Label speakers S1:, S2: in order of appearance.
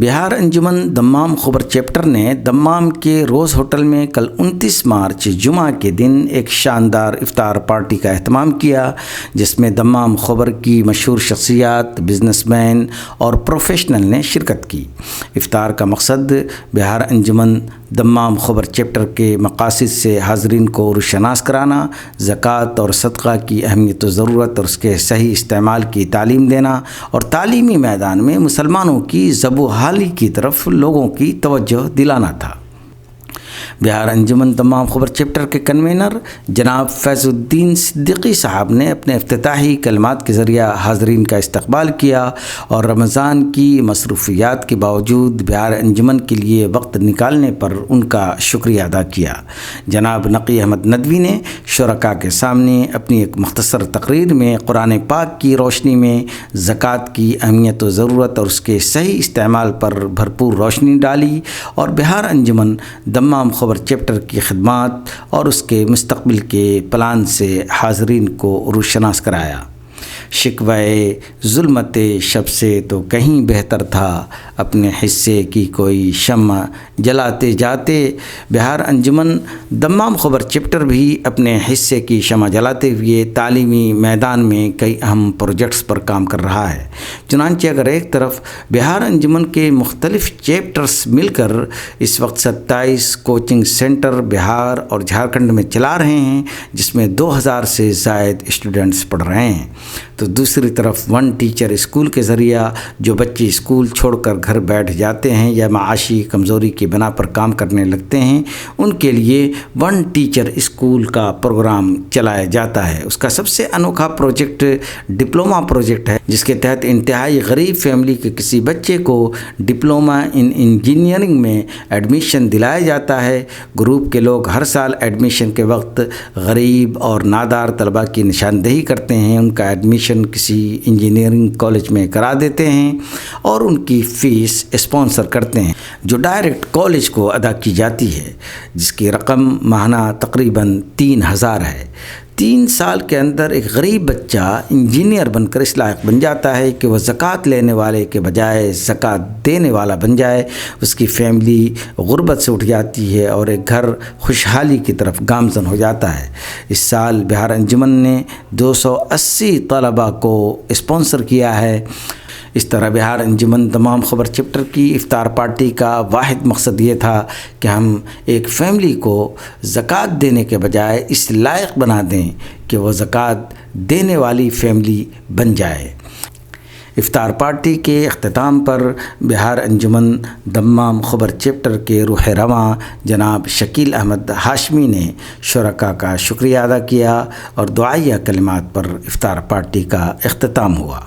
S1: بہار انجمن Dammam خبر chapter نے Dammam کے روز ہوٹل میں کل 29 مارچ جمعہ کے دن ایک شاندار افطار پارٹی کا اہتمام کیا، جس میں دمام خبر کی مشہور شخصیات، بزنس مین اور پروفیشنل نے شرکت کی۔ افطار کا مقصد بہار انجمن دمام خبر چیپٹر کے مقاصد سے حاضرین کو روشناس کرانا، زکوٰۃ اور صدقہ کی اہمیت و ضرورت اور اس کے صحیح استعمال کی تعلیم دینا اور تعلیمی میدان میں مسلمانوں کی ذب و حالی کی طرف لوگوں کی توجہ دلانا تھا۔ بہار انجمن دمام خبر چیپٹر کے کنوینر جناب فیض الدین صدیقی صاحب نے اپنے افتتاحی کلمات کے ذریعہ حاضرین کا استقبال کیا اور رمضان کی مصروفیات کے باوجود بہار انجمن کے لیے وقت نکالنے پر ان کا شکریہ ادا کیا۔ جناب نقی احمد ندوی نے شرکاء کے سامنے اپنی ایک مختصر تقریر میں قرآن پاک کی روشنی میں زکوٰۃ کی اہمیت و ضرورت اور اس کے صحیح استعمال پر بھرپور روشنی ڈالی اور بہار انجمن دمام خبر چیپٹر کی خدمات اور اس کے مستقبل کے پلان سے حاضرین کو روشناس کرایا۔ شکوائے ظلمت شب سے تو کہیں بہتر تھا، اپنے حصے کی کوئی شمع جلاتے جاتے بہار انجمن دمام خبر چیپٹر بھی اپنے حصے کی شمع جلاتے ہوئے تعلیمی میدان میں کئی اہم پروجیکٹس پر کام کر رہا ہے۔ چنانچہ اگر ایک طرف بہار انجمن کے مختلف چیپٹرز مل کر اس وقت 27 کوچنگ سینٹر بہار اور جھارکھنڈ میں چلا رہے ہیں، جس میں 2000 سے زائد اسٹوڈنٹس پڑھ رہے ہیں، تو دوسری طرف ون ٹیچر اسکول کے ذریعہ جو بچے اسکول چھوڑ کر گھر بیٹھ جاتے ہیں یا معاشی کمزوری کی بنا پر کام کرنے لگتے ہیں، ان کے لیے ون ٹیچر اسکول کا پروگرام چلایا جاتا ہے۔ اس کا سب سے انوکھا پروجیکٹ ڈپلومہ پروجیکٹ ہے، جس کے تحت انتہائی غریب فیملی کے کسی بچے کو ڈپلومہ ان انجینئرنگ میں ایڈمیشن دلایا جاتا ہے۔ گروپ کے لوگ ہر سال ایڈمیشن کے وقت غریب اور نادار طلباء کی نشاندہی کرتے ہیں، ان کا ایڈمیشن کسی انجینئرنگ کالج میں کرا دیتے ہیں اور ان کی فیس اسپانسر کرتے ہیں، جو ڈائریکٹ کالج کو ادا کی جاتی ہے، جس کی رقم ماہانہ تقریباً 3000 ہے۔ 3 سال کے اندر ایک غریب بچہ انجینئر بن کر اس لائق بن جاتا ہے کہ وہ زکوٰۃ لینے والے کے بجائے زکوٰۃ دینے والا بن جائے۔ اس کی فیملی غربت سے اٹھ جاتی ہے اور ایک گھر خوشحالی کی طرف گامزن ہو جاتا ہے۔ اس سال بہار انجمن نے 280 طلباء کو اسپانسر کیا ہے۔ اس طرح بہار انجمن تمام خبر چیپٹر کی افطار پارٹی کا واحد مقصد یہ تھا کہ ہم ایک فیملی کو زکوٰۃ دینے کے بجائے اس لائق بنا دیں کہ وہ زکوٰۃ دینے والی فیملی بن جائے۔ افطار پارٹی کے اختتام پر بہار انجمن دمام خبر چیپٹر کے روح رواں جناب شکیل احمد ہاشمی نے شرکاء کا شکریہ ادا کیا اور دعائیہ کلمات پر افطار پارٹی کا اختتام ہوا۔